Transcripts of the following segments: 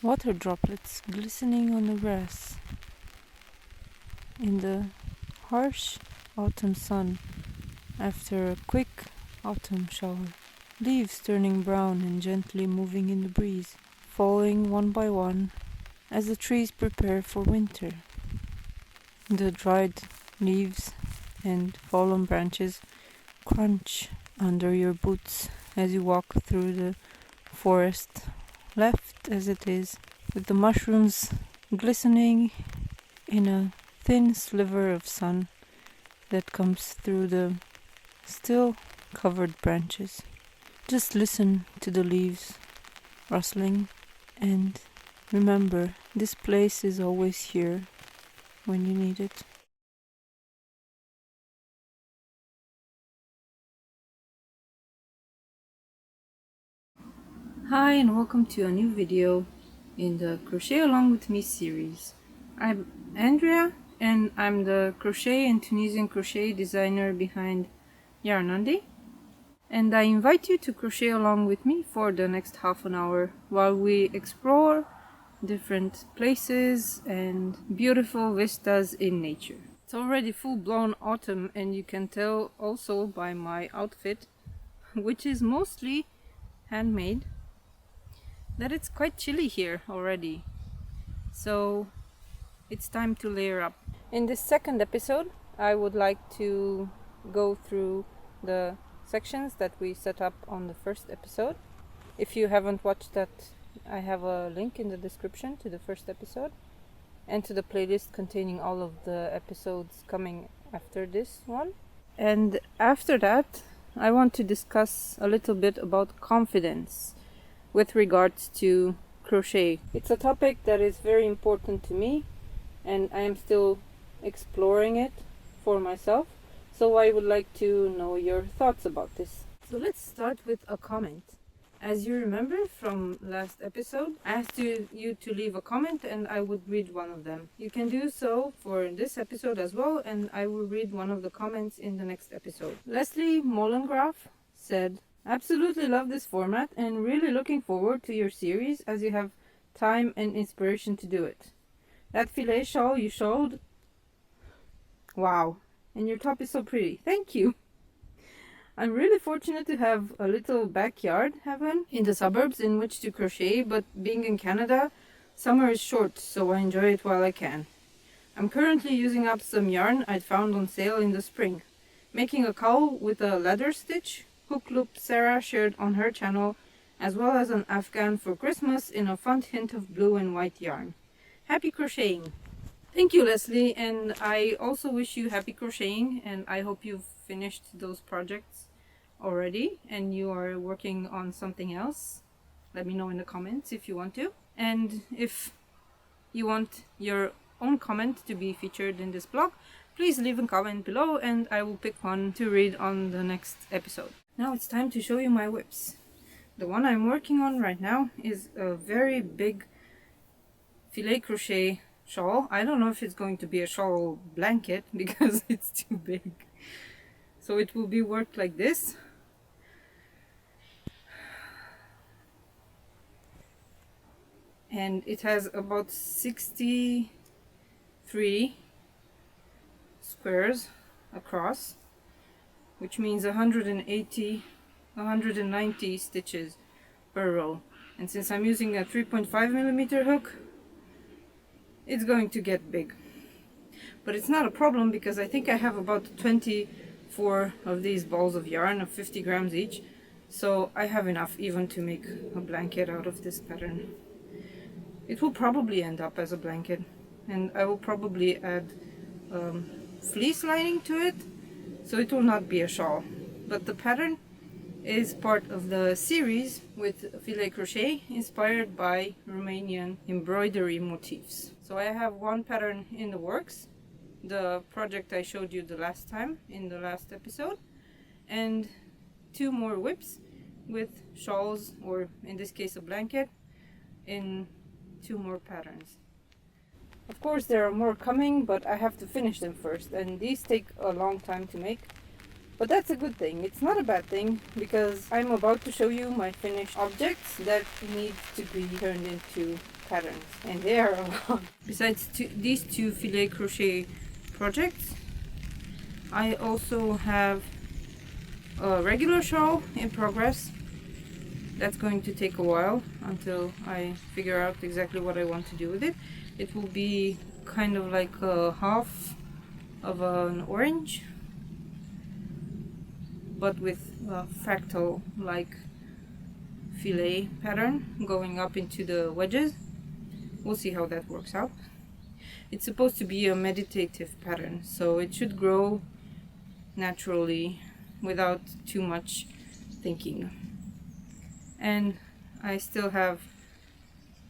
water droplets glistening on the grass in the harsh autumn sun after a quick autumn shower. Leaves turning brown and gently moving in the breeze, falling one by one as the trees prepare for winter. The dried leaves and fallen branches crunch under your boots as you walk through the forest, left as it is, with the mushrooms glistening in a thin sliver of sun that comes through the still covered branches. Just listen to the leaves rustling and remember, this place is always here when you need it. Hi and welcome to a new video in the Crochet Along With Me series. I'm Andrea and I'm the crochet and Tunisian crochet designer behind YarnAndy. And I invite you to crochet along with me for the next half an hour while we explore different places and beautiful vistas in nature. It's already full-blown autumn and you can tell also by my outfit, which is mostly handmade, that it's quite chilly here already. So it's time to layer up. In this second episode, I would like to go through the sections that we set up on the first episode. If you haven't watched that, I have a link in the description to the first episode and to the playlist containing all of the episodes coming after this one. And after that, I want to discuss a little bit about confidence with regards to crochet. It's a topic that is very important to me and I am still exploring it for myself. So I would like to know your thoughts about this. So let's start with a comment. As you remember from last episode, I asked you to leave a comment and I would read one of them. You can do so for this episode as well and I will read one of the comments in the next episode. Leslie Mollengraf said, "Absolutely love this format and really looking forward to your series as you have time and inspiration to do it. That filet shawl you showed, wow. And your top is so pretty. Thank you. I'm really fortunate to have a little backyard heaven in the suburbs in which to crochet, but being in Canada, summer is short, so I enjoy it while I can. I'm currently using up some yarn I'd found on sale in the spring, making a cowl with a leather stitch, hook loop Sarah shared on her channel, as well as an afghan for Christmas in a fun hint of blue and white yarn. Happy crocheting!" Thank you, Leslie, and I also wish you happy crocheting and I hope you've finished those projects already and you are working on something else. Let me know in the comments if you want to. And if you want your own comment to be featured in this blog, please leave a comment below and I will pick one to read on the next episode. Now it's time to show you my whips. The one I'm working on right now is a very big filet crochet shawl. I don't know if it's going to be a shawl blanket because it's too big. So it will be worked like this. And it has about 63 squares across, which means 190 stitches per row. And since I'm using a 3.5mm hook, it's going to get big. But it's not a problem because I think I have about 24 of these balls of yarn of 50 grams each. So I have enough even to make a blanket out of this pattern. It will probably end up as a blanket. And I will probably add fleece lining to it. So it will not be a shawl. But the pattern is part of the series with filet crochet inspired by Romanian embroidery motifs. So I have one pattern in the works, the project I showed you the last time in the last episode, and 2 more whips with shawls, or in this case a blanket, in 2 more patterns. Of course there are more coming, but I have to finish them first, and these take a long time to make. But that's a good thing. It's not a bad thing, because I'm about to show you my finished objects that need to be turned into patterns, and they are a lot. Besides these two filet crochet projects, I also have a regular shawl in progress. That's going to take a while until I figure out exactly what I want to do with it. It will be kind of like a half of an orange, but with a fractal like filet pattern going up into the wedges. We'll see how that works out. It's supposed to be a meditative pattern, so it should grow naturally without too much thinking. And I still have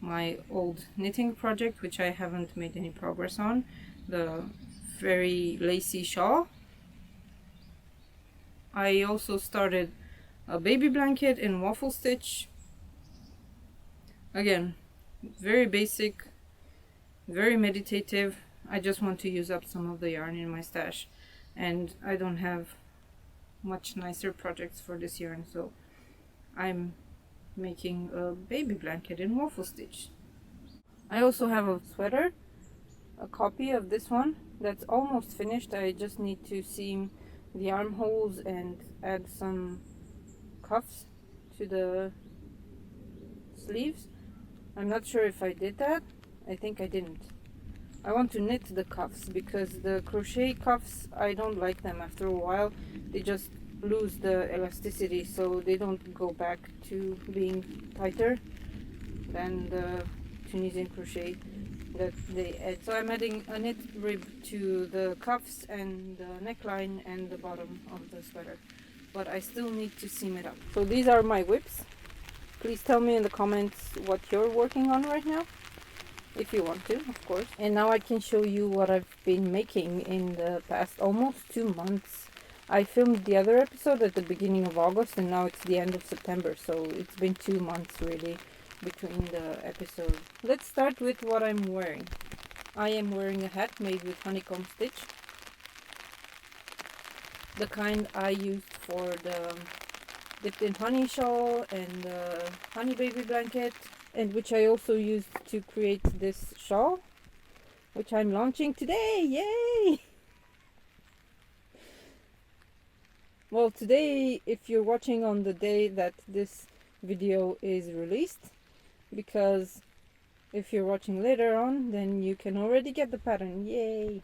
my old knitting project, which I haven't made any progress on, the very lacy shawl. I also started a baby blanket in waffle stitch. Again, very basic, very meditative. I just want to use up some of the yarn in my stash, and I don't have much nicer projects for this yarn, so I'm making a baby blanket in waffle stitch. I also have a sweater, a copy of this one that's almost finished. I just need to seam the armholes and add some cuffs to the sleeves. I'm not sure if I did that. I think I didn't. I want to knit the cuffs, because the crochet cuffs, I don't like them after a while. They just lose the elasticity, so they don't go back to being tighter than the Tunisian crochet that they add. So I'm adding a knit rib to the cuffs and the neckline and the bottom of the sweater, but I still need to seam it up. So these are my whips. Please tell me in the comments what you're working on right now, if you want to, of course. And now I can show you what I've been making in the past almost 2 months. I filmed the other episode at the beginning of August, and now it's the end of September, so it's been 2 months really between the episodes. Let's start with what I'm wearing. I am wearing a hat made with honeycomb stitch, the kind I used for the dipped in honey shawl and the honey baby blanket, and which I also used to create this shawl, which I'm launching today. Yay! Well, today, if you're watching on the day that this video is released, because if you're watching later on, then you can already get the pattern. Yay!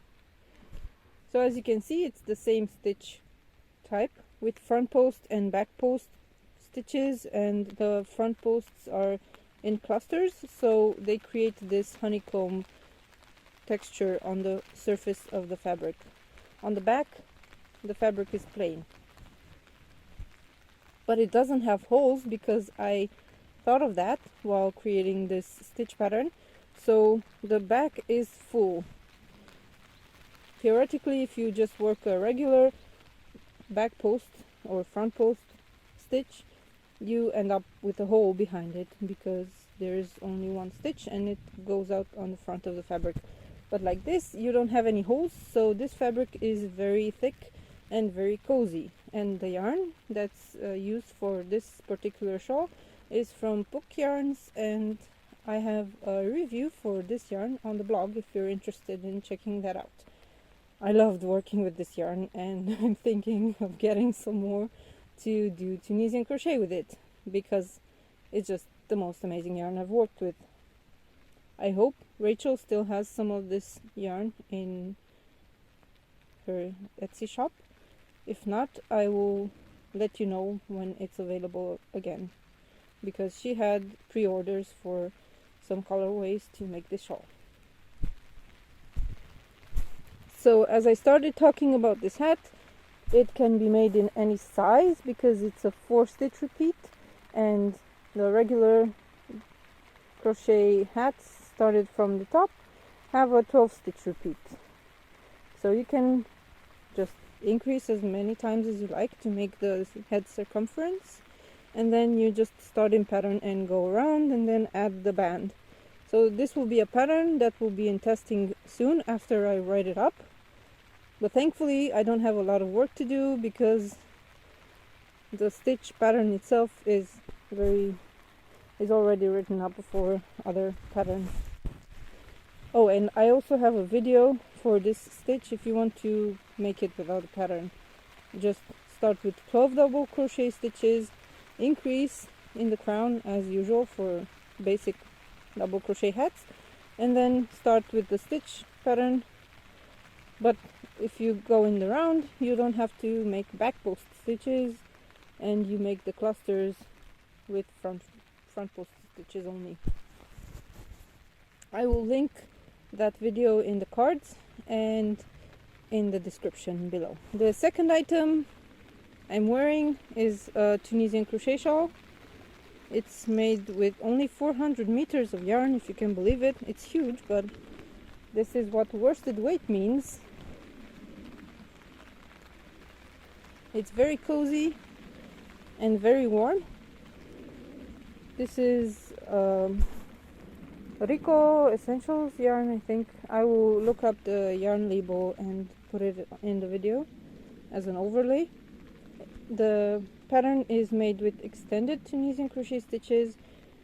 So as you can see, it's the same stitch type with front post and back post stitches, and the front posts are in clusters, so they create this honeycomb texture on the surface of the fabric. On the back, the fabric is plain, but it doesn't have holes, because I thought of that while creating this stitch pattern. So the back is full. Theoretically, if you just work a regular back post or front post stitch, you end up with a hole behind it, because there is only one stitch and it goes out on the front of the fabric. But like this, you don't have any holes, so this fabric is very thick and very cozy. And the yarn that's used for this particular shawl is from Book Yarns, and I have a review for this yarn on the blog if you're interested in checking that out. I loved working with this yarn, and I'm thinking of getting some more to do Tunisian crochet with it, because it's just the most amazing yarn I've worked with. I hope Rachel still has some of this yarn in her Etsy shop. If not, I will let you know when it's available again, because she had pre-orders for some colorways to make this shawl. So as I started talking about this hat, it can be made in any size, because it's a 4-stitch repeat, and the regular crochet hats started from the top have a 12-stitch repeat. So you can just increase as many times as you like to make the head circumference, and then you just start in pattern and go around and then add the band. So this will be a pattern that will be in testing soon after I write it up, But thankfully I don't have a lot of work to do because the stitch pattern itself is already written up for other patterns. Oh, and I also have a video for this stitch if you want to make it without a pattern. Just start with 12 double crochet stitches, increase in the crown as usual for basic double crochet hats, and then start with the stitch pattern. But if you go in the round, you don't have to make back post stitches, and you make the clusters with front post stitches only. I will link that video in the cards and in the description below. The second item I'm wearing is a Tunisian crochet shawl. It's made with only 400 meters of yarn, if you can believe it. It's huge, but this is what worsted weight means. It's very cozy and very warm. This is Rico Essentials yarn, I think. I will look up the yarn label and put it in the video as an overlay. The pattern is made with extended Tunisian crochet stitches,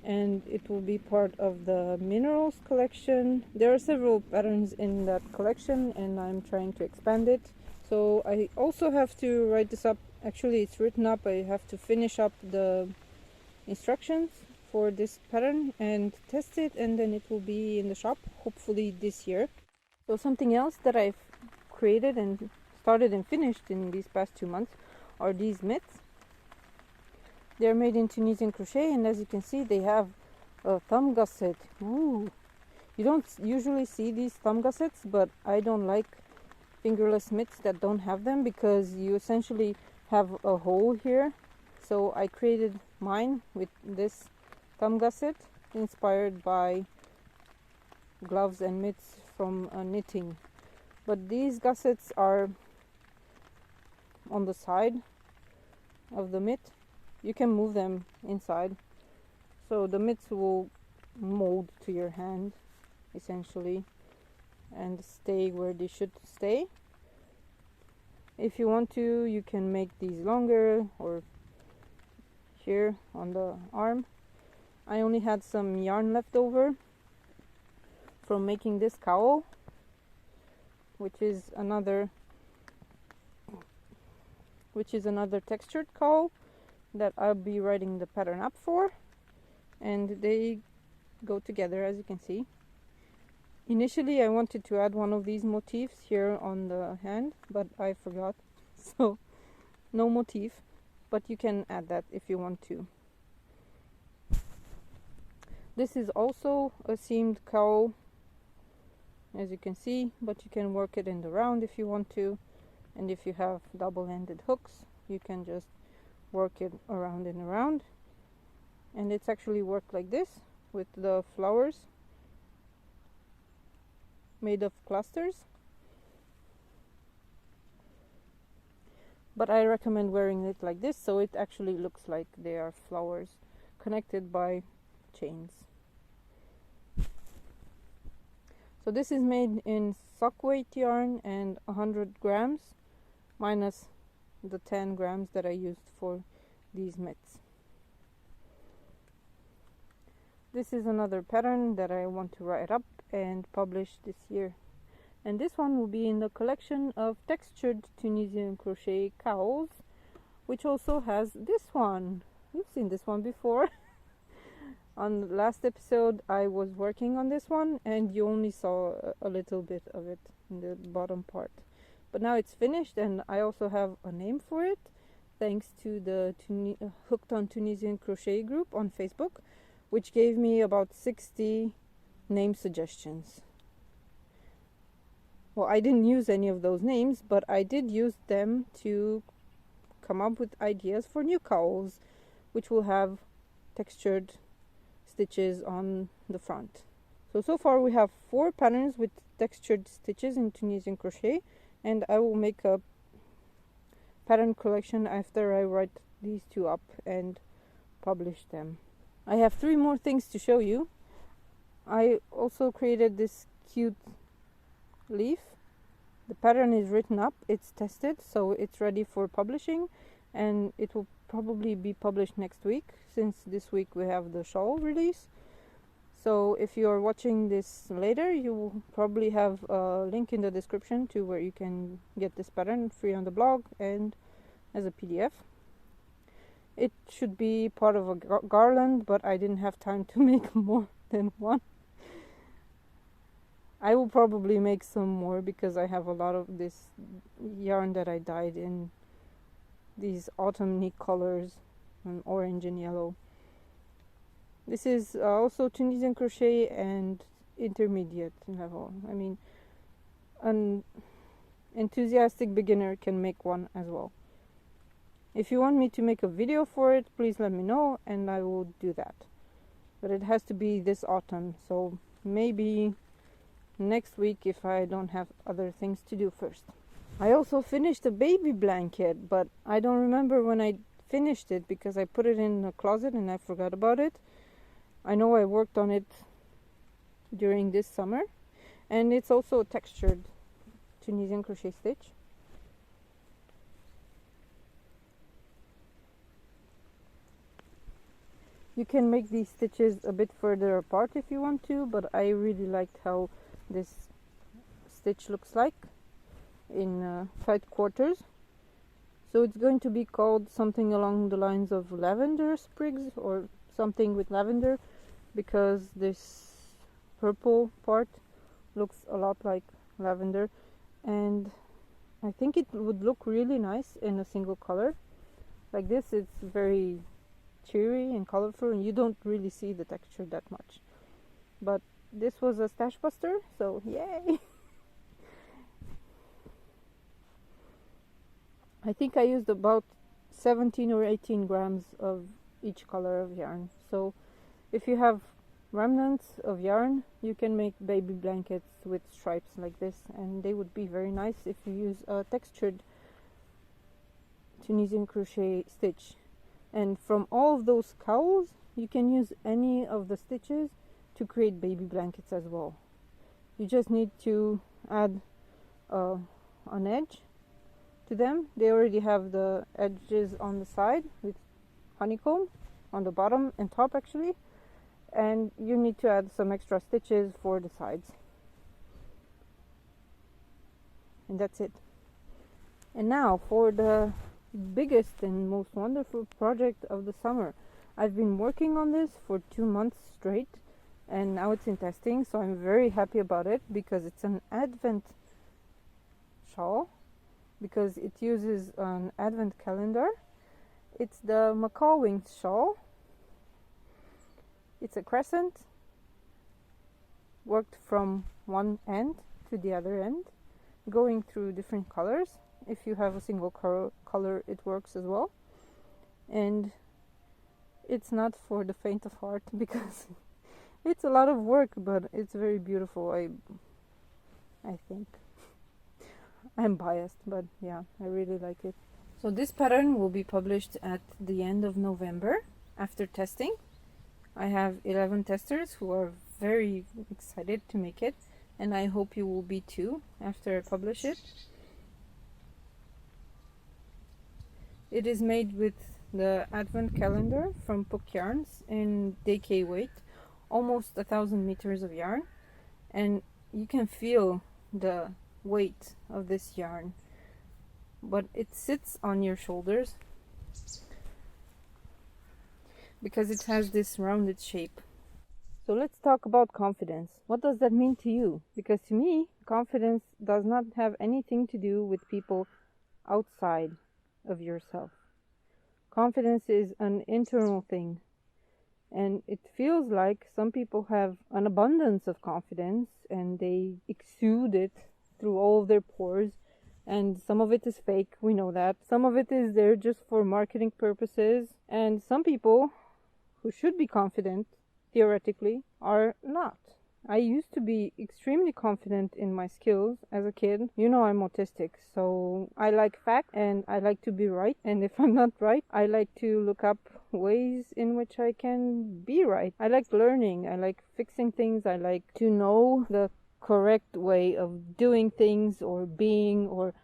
and it will be part of the minerals collection. There are several patterns in that collection and I'm trying to expand it. So I also have to write this up. Actually, it's written up. I have to finish up the instructions for this pattern and test it, and then it will be in the shop hopefully this year. So something else that I've created and started and finished in these past 2 months are these mitts. They're made in Tunisian crochet, and as you can see they have a thumb gusset. Ooh. You don't usually see these thumb gussets, but I don't like fingerless mitts that don't have them because you essentially have a hole here. So I created mine with this thumb gusset inspired by gloves and mitts from knitting. But these gussets are on the side of the mitt. You can move them inside, so the mitts will mold to your hand essentially and stay where they should stay. If you want to, you can make these longer or here on the arm. I only had some yarn left over from making this cowl, which is another textured cowl that I'll be writing the pattern up for, and they go together as you can see. Initially I wanted to add one of these motifs here on the hand, but I forgot, so no motif, but you can add that if you want to. This is also a seamed cowl, as you can see, but you can work it in the round if you want to, and if you have double-ended hooks you can just work it around and around. And it's actually worked like this with the flowers made of clusters, but I recommend wearing it like this so it actually looks like they are flowers connected by chains. So this is made in sock weight yarn and 100 grams minus the 10 grams that I used for these mitts. This is another pattern that I want to write up and publish this year, and this one will be in the collection of textured Tunisian crochet cowls, which also has this one. You've seen this one before. On the last episode I was working on this one and you only saw a little bit of it in the bottom part, but now it's finished and I also have a name for it thanks to the Hooked on Tunisian Crochet group on Facebook, which gave me about 60 name suggestions. Well, I didn't use any of those names, but I did use them to come up with ideas for new cowls, which will have textured stitches on the front. So far we have 4 patterns with textured stitches in Tunisian crochet, and I will make a pattern collection after I write these 2 up and publish them. I have 3 more things to show you. I also created this cute leaf The pattern is written up, it's tested, so it's ready for publishing, and it will probably be published next week, since this week we have the shawl release. So if you're watching this later, you will probably have a link in the description to where you can get this pattern free on the blog and as a PDF. It should be part of a garland, but I didn't have time to make more than one. I will probably make some more because I have a lot of this yarn that I dyed in these autumny colors, orange and yellow. This is also Tunisian crochet and intermediate level. I mean, an enthusiastic beginner can make one as well. If you want me to make a video for it, please let me know and I will do that. But it has to be this autumn, so maybe next week if I don't have other things to do first. I also finished a baby blanket, but I don't remember when I finished it because I put it in the closet and I forgot about it. I know I worked on it during this summer, and it's also a textured Tunisian crochet stitch. You can make these stitches a bit further apart if you want to, but I really liked how this stitch looks like in tight quarters. So it's going to be called something along the lines of lavender sprigs or something with lavender, because this purple part looks a lot like lavender, and I think it would look really nice in a single color. Like this, it's very cheery and colorful and you don't really see the texture that much. But this was a stash buster, so yay! I think I used about 17 or 18 grams of each color of yarn. So if you have remnants of yarn, you can make baby blankets with stripes like this, and they would be very nice if you use a textured Tunisian crochet stitch. And from all of those cowls, you can use any of the stitches to create baby blankets as well. You just need to add an edge to them. They already have the edges on the side with honeycomb on the bottom and top actually, and you need to add some extra stitches for the sides, and that's it. And now for the biggest and most wonderful project of the summer. I've been working on this for 2 months straight, and now it's in testing, so I'm very happy about it because it's an advent shawl, because it uses an advent calendar. It's the macaw wings shawl. It's a crescent worked from one end to the other end, going through different colors. If you have a single color, it works as well. And it's not for the faint of heart because it's a lot of work, but it's very beautiful. I think. I'm biased, but yeah, I really like it. So this pattern will be published at the end of November after testing. I have 11 testers who are very excited to make it, and I hope you will be too after I publish it. It is made with the advent calendar from Puck Yarns in DK weight, almost 1,000 meters of yarn, and you can feel the weight of this yarn, but it sits on your shoulders because it has this rounded shape. So let's talk about confidence. What does that mean to you? Because to me, confidence does not have anything to do with people outside of yourself. Confidence is an internal thing, and it feels like some people have an abundance of confidence and they exude it through all of their pores, and some of it is fake, we know that. Some of it is there just for marketing purposes, and some people who should be confident theoretically are not. I used to be extremely confident in my skills as a kid. You know I'm autistic, so I like facts and I like to be right. And if I'm not right, I like to look up ways in which I can be right. I like learning. I like fixing things. I like to know the correct way of doing things or being, or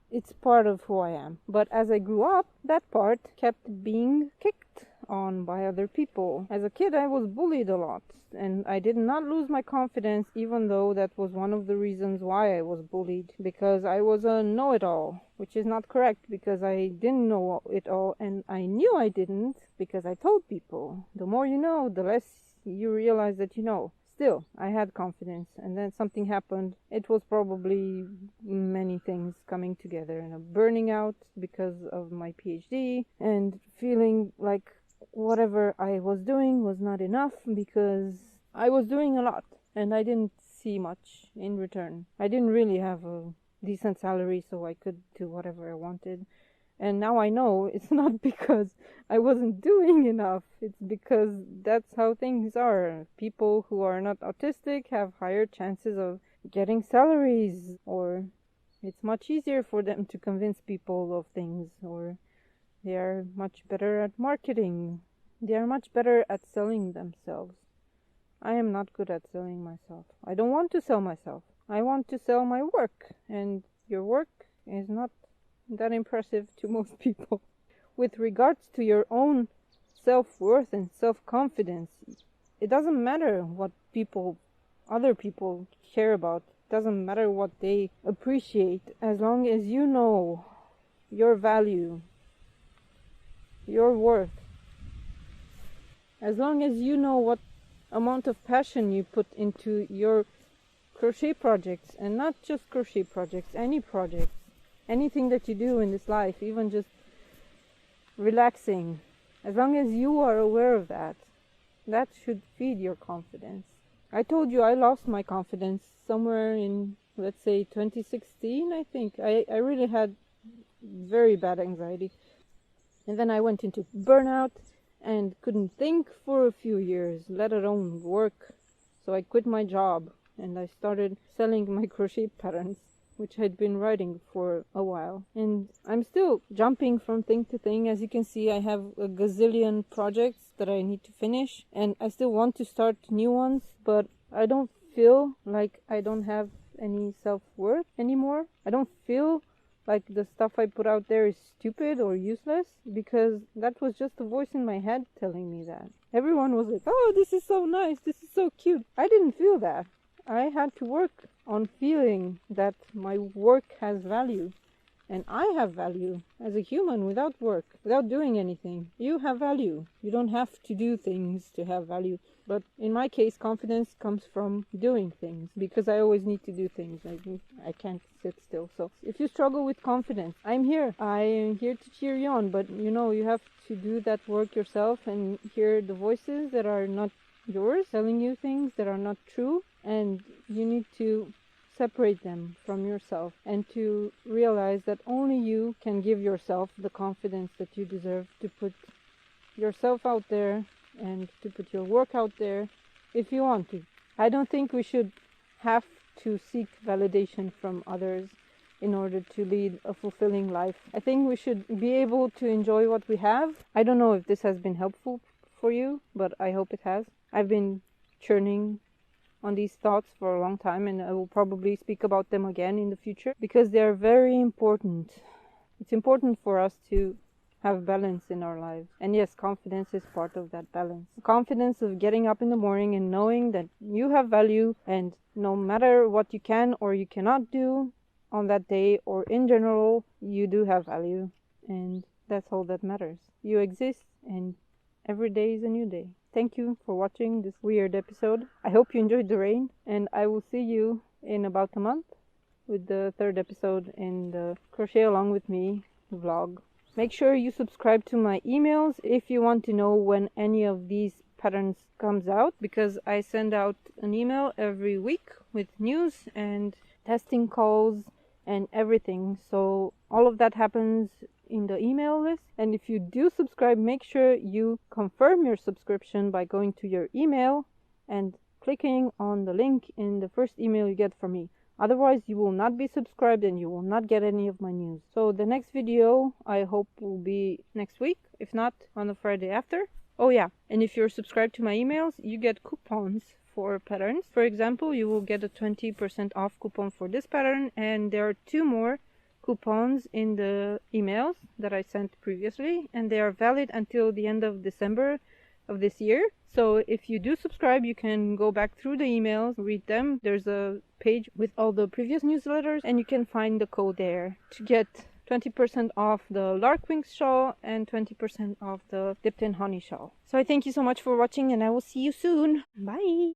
it's part of who I am. But as I grew up, that part kept being kicked on by other people. As a kid, I was bullied a lot, and I did not lose my confidence, even though that was one of the reasons why I was bullied, because I was a know-it-all, which is not correct, because I didn't know it all, and I knew I didn't, because I told people. The more you know, the less you realize that you know. Still, I had confidence, and then something happened. It was probably many things coming together, and a burning out because of my PhD, and feeling like whatever I was doing was not enough because I was doing a lot, and I didn't see much in return. I didn't really have a decent salary, so I could do whatever I wanted. And now I know it's not because I wasn't doing enough. It's because that's how things are. People who are not autistic have higher chances of getting salaries, or it's much easier for them to convince people of things, or they are much better at marketing. They are much better at selling themselves. I am not good at selling myself. I don't want to sell myself. I want to sell my work, and your work is not that impressive to most people. With regards to your own self-worth and self-confidence, it doesn't matter what other people care about. It doesn't matter what they appreciate, as long as you know your value, your worth. As long as you know what amount of passion you put into your crochet projects, and not just crochet projects, any projects. Anything that you do in this life, even just relaxing, as long as you are aware of that, that should feed your confidence. I told you I lost my confidence somewhere in, let's say, 2016, I think. I really had very bad anxiety. And then I went into burnout and couldn't think for a few years, let alone work. So I quit my job and I started selling my crochet patterns, which I'd been writing for a while. And I'm still jumping from thing to thing. As you can see, I have a gazillion projects that I need to finish, and I still want to start new ones, but I don't feel like I don't have any self-worth anymore. I don't feel like the stuff I put out there is stupid or useless, because that was just a voice in my head telling me that. Everyone was like, oh, this is so nice, this is so cute. I didn't feel that. I had to work on feeling that my work has value, and I have value as a human without work, without doing anything. You have value. You don't have to do things to have value. But in my case, confidence comes from doing things, because I always need to do things. I can't sit still. So if you struggle with confidence, I'm here. I am here to cheer you on, but you have to do that work yourself and hear the voices that are not yours telling you things that are not true, and you need to separate them from yourself and to realize that only you can give yourself the confidence that you deserve to put yourself out there and to put your work out there if you want to. I don't think we should have to seek validation from others in order to lead a fulfilling life. I think we should be able to enjoy what we have. I don't know if this has been helpful for you, but I hope it has. I've been churning on these thoughts for a long time, and I will probably speak about them again in the future, because they are very important. It's important for us to have balance in our lives. And yes, confidence is part of that balance. Confidence of getting up in the morning and knowing that you have value, and no matter what you can or you cannot do on that day or in general, you do have value. And that's all that matters. You exist, and every day is a new day. Thank you for watching this weird episode. I hope you enjoyed the rain, and I will see you in about a month with the third episode in the Crochet Along With Me vlog. Make sure you subscribe to my emails if you want to know when any of these patterns comes out, because I send out an email every week with news and testing calls and everything. So all of that happens in the email list. And if you do subscribe, make sure you confirm your subscription by going to your email and clicking on the link in the first email you get from me. Otherwise, you will not be subscribed and you will not get any of my news. So the next video, I hope, will be next week, if not on the Friday after. Oh yeah, and if you're subscribed to my emails, you get coupons for patterns. For example, you will get a 20% off coupon for this pattern, and there are 2 more coupons in the emails that I sent previously, and they are valid until the end of December of this year. So if you do subscribe, you can go back through the emails, read them. There's a page with all the previous newsletters, and you can find the code there to get 20% off the Lark Wings shawl and 20% off the Dipped in Honey shawl. So I thank you so much for watching, and I will see you soon. Bye!